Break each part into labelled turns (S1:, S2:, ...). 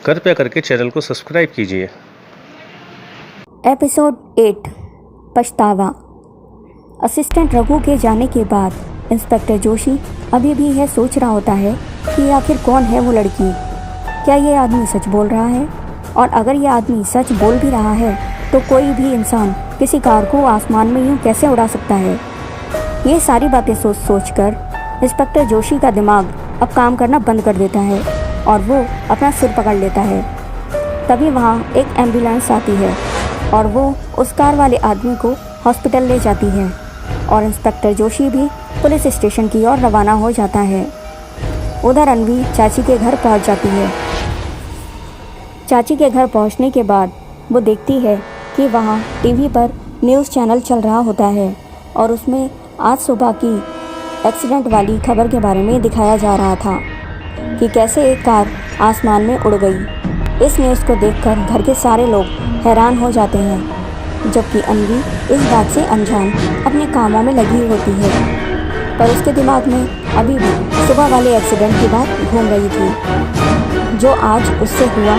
S1: कृपया करके चैनल को सब्सक्राइब कीजिए।
S2: एपिसोड 8 पछतावा। असिस्टेंट रघु के जाने के बाद इंस्पेक्टर जोशी अभी भी यह सोच रहा होता है कि आखिर कौन है वो लड़की। क्या ये आदमी सच बोल रहा है? और अगर ये आदमी सच बोल भी रहा है तो कोई भी इंसान किसी कार को आसमान में यूँ कैसे उड़ा सकता है? ये सारी बातें सोच कर इंस्पेक्टर जोशी का दिमाग अब काम करना बंद कर देता है और वो अपना सिर पकड़ लेता है। तभी वहाँ एक एम्बुलेंस आती है और वो उस कार वाले आदमी को हॉस्पिटल ले जाती है और इंस्पेक्टर जोशी भी पुलिस स्टेशन की ओर रवाना हो जाता है। उधर अन्वी चाची के घर पहुंच जाती है। चाची के घर पहुंचने के बाद वो देखती है कि वहाँ टीवी पर न्यूज़ चैनल चल रहा होता है और उसमें आज सुबह की एक्सीडेंट वाली खबर के बारे में दिखाया जा रहा था कि कैसे एक कार आसमान में उड़ गई। इस न्यूज़ को देखकर घर के सारे लोग हैरान हो जाते हैं, जबकि अन्वी इस बात से अनजान अपने कामों में लगी होती है, पर उसके दिमाग में अभी भी सुबह वाले एक्सीडेंट की बात घूम रही थी जो आज उससे हुआ।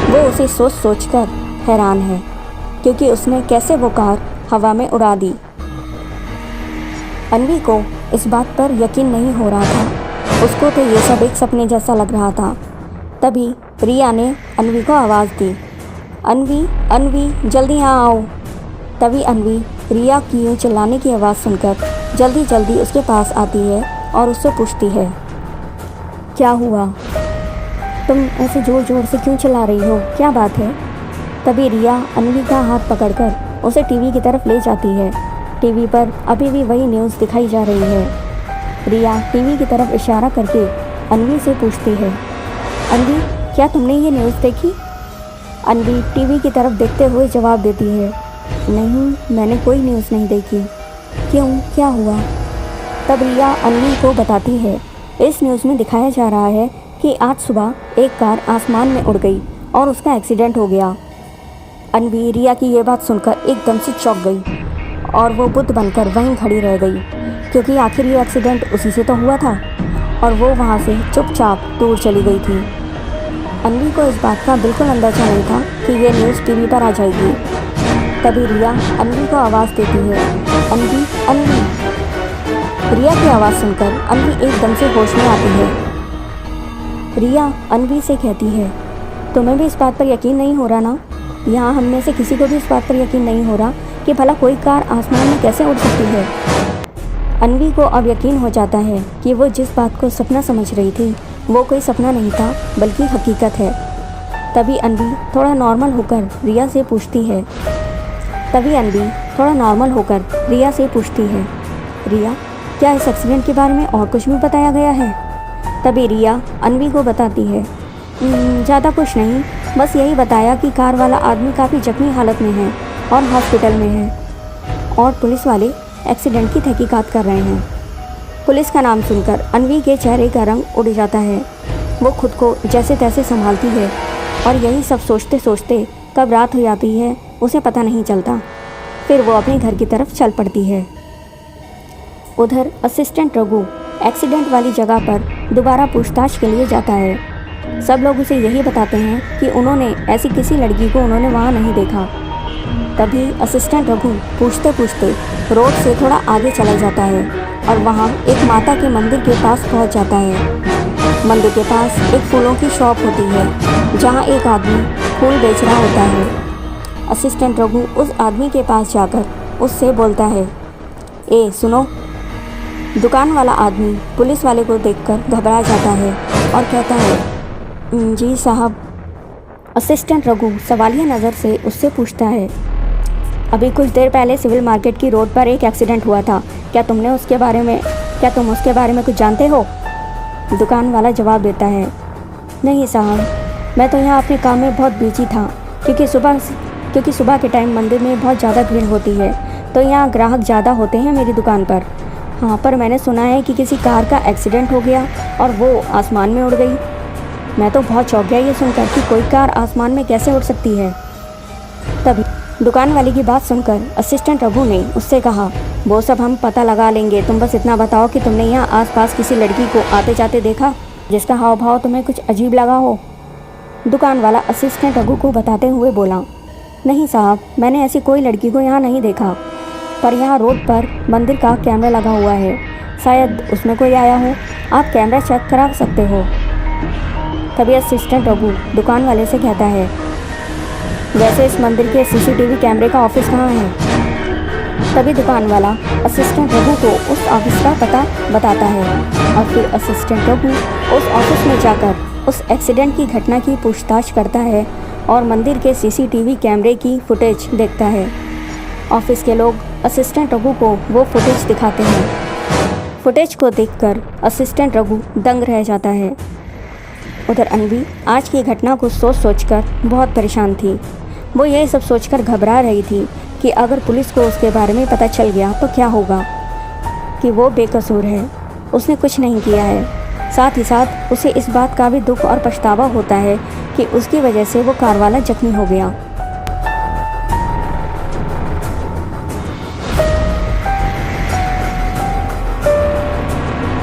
S2: वो उसे सोच कर हैरान है क्योंकि उसने कैसे वो कार हवा में उड़ा दी। अन्वी को इस बात पर यकीन नहीं हो रहा था। उसको तो ये सब एक सपने जैसा लग रहा था। तभी रिया ने अन्वी को आवाज़ दी, अन्वी अन्वी जल्दी यहाँ आओ। तभी अन्वी रिया की यूँ चिल्लाने की आवाज़ सुनकर जल्दी उसके पास आती है और उससे पूछती है, क्या हुआ? तुम ऐसे ज़ोर से क्यों चिल्ला रही हो? क्या बात है? तभी रिया अन्वी का हाथ पकड़कर उसे टीवी की तरफ ले जाती है। टीवी पर अभी भी वही न्यूज़ दिखाई जा रही है। रिया टीवी की तरफ इशारा करके अन्वी से पूछती है, अन्वी क्या तुमने ये न्यूज़ देखी? अन्वी टीवी की तरफ देखते हुए जवाब देती है, नहीं मैंने कोई न्यूज़ नहीं देखी। क्यों, क्या हुआ? तब रिया अन्वी को बताती है, इस न्यूज़ में दिखाया जा रहा है कि आज सुबह एक कार आसमान में उड़ गई और उसका एक्सीडेंट हो गया। अन्वी रिया की ये बात सुनकर एकदम से चौंक गई और वो बुद्ध बनकर वहीं खड़ी रह गई, क्योंकि आखिर ये एक्सीडेंट उसी से तो हुआ था और वो वहाँ से चुपचाप दूर चली गई थी। अन्वी को इस बात का बिल्कुल अंदाजा नहीं था कि ये न्यूज़ टीवी पर आ जाएगी। तभी रिया अन्वी को आवाज़ देती है, अन्वी अन्वी। रिया की आवाज़ सुनकर अन्वी एकदम से होश में आती है। रिया अन्वी से कहती है, तुम्हें भी इस बात पर यकीन नहीं हो रहा ना? यहाँ हम में से किसी को भी इस बात पर यकीन नहीं हो रहा कि भला कोई कार आसमान में कैसे उड़ सकती है। अन्वी को अब यकीन हो जाता है कि वो जिस बात को सपना समझ रही थी वो कोई सपना नहीं था बल्कि हकीकत है। तभी अन्वी थोड़ा नॉर्मल होकर रिया से पूछती है, रिया क्या इस एक्सीडेंट के बारे में और कुछ भी बताया गया है? तभी रिया अन्वी को बताती है, ज़्यादा कुछ नहीं, बस यही बताया कि कार वाला आदमी काफ़ी जख्मी हालत में है और हॉस्पिटल में है और पुलिस वाले एक्सीडेंट की तहकीकात कर रहे हैं। पुलिस का नाम सुनकर अन्वी के चेहरे का रंग उड़ जाता है। वो खुद को जैसे तैसे संभालती है और यही सब सोचते सोचते कब रात हो जाती है उसे पता नहीं चलता। फिर वो अपने घर की तरफ चल पड़ती है। उधर असिस्टेंट रघु एक्सीडेंट वाली जगह पर दोबारा पूछताछ के लिए जाता है। सब लोग उसे यही बताते हैं कि उन्होंने ऐसी किसी लड़की को उन्होंने वहाँ नहीं देखा। तभी असिस्टेंट रघु पूछते पूछते रोड से थोड़ा आगे चला जाता है और वहाँ एक माता के मंदिर के पास पहुँच जाता है। मंदिर के पास एक फूलों की शॉप होती है जहाँ एक आदमी फूल बेच रहा होता है। असिस्टेंट रघु उस आदमी के पास जाकर उससे बोलता है, ए सुनो। दुकान वाला आदमी पुलिस वाले को देखकर घबरा जाता है और कहता है, जी साहब। असिस्टेंट रघु सवालिया नज़र से उससे पूछता है, अभी कुछ देर पहले सिविल मार्केट की रोड पर एक एक्सीडेंट हुआ था, क्या तुम उसके बारे में कुछ जानते हो? दुकान वाला जवाब देता है, नहीं साहब, मैं तो यहाँ अपने काम में बहुत बिजी था, क्योंकि सुबह के टाइम मंदिर में बहुत ज़्यादा भीड़ होती है तो यहाँ ग्राहक ज़्यादा होते हैं मेरी दुकान पर। हाँ, पर मैंने सुना है कि किसी कार का एक्सीडेंट हो गया और वो आसमान में उड़ गई। मैं तो बहुत चौंक गया ये सुनकर कि कोई कार आसमान में कैसे उड़ सकती है। तभी दुकान वाले की बात सुनकर असिस्टेंट रघु ने उससे कहा, वो सब हम पता लगा लेंगे, तुम बस इतना बताओ कि तुमने यहाँ आसपास किसी लड़की को आते जाते देखा जिसका हाव भाव तुम्हें कुछ अजीब लगा हो? दुकान वाला असिस्टेंट रघु को बताते हुए बोला, नहीं साहब, मैंने ऐसी कोई लड़की को यहाँ नहीं देखा, पर यहाँ रोड पर मंदिर का कैमरा लगा हुआ है, शायद उसमें कोई आया हो, आप कैमरा चेक करा सकते हो। तभी असिस्टेंट रघु दुकान वाले से कहता है, वैसे इस मंदिर के CCTV कैमरे का ऑफिस कहाँ है? तभी दुकान वाला असिस्टेंट रघु को उस ऑफिस का पता बताता है और फिर असिस्टेंट रघु उस ऑफिस में जाकर उस एक्सीडेंट की घटना की पूछताछ करता है और मंदिर के CCTV कैमरे की फुटेज देखता है। ऑफिस के लोग असिस्टेंट रघु को वो फुटेज दिखाते हैं। फुटेज को देखकर असिस्टेंट रघु दंग रह जाता है। उधर अन्वी आज की घटना को सोचकर बहुत परेशान थी। वो यही सब सोचकर घबरा रही थी कि अगर पुलिस को उसके बारे में पता चल गया तो क्या होगा, कि वो बेकसूर है, उसने कुछ नहीं किया है। साथ ही साथ उसे इस बात का भी दुख और पछतावा होता है कि उसकी वजह से वो कार वाला जख्मी हो गया।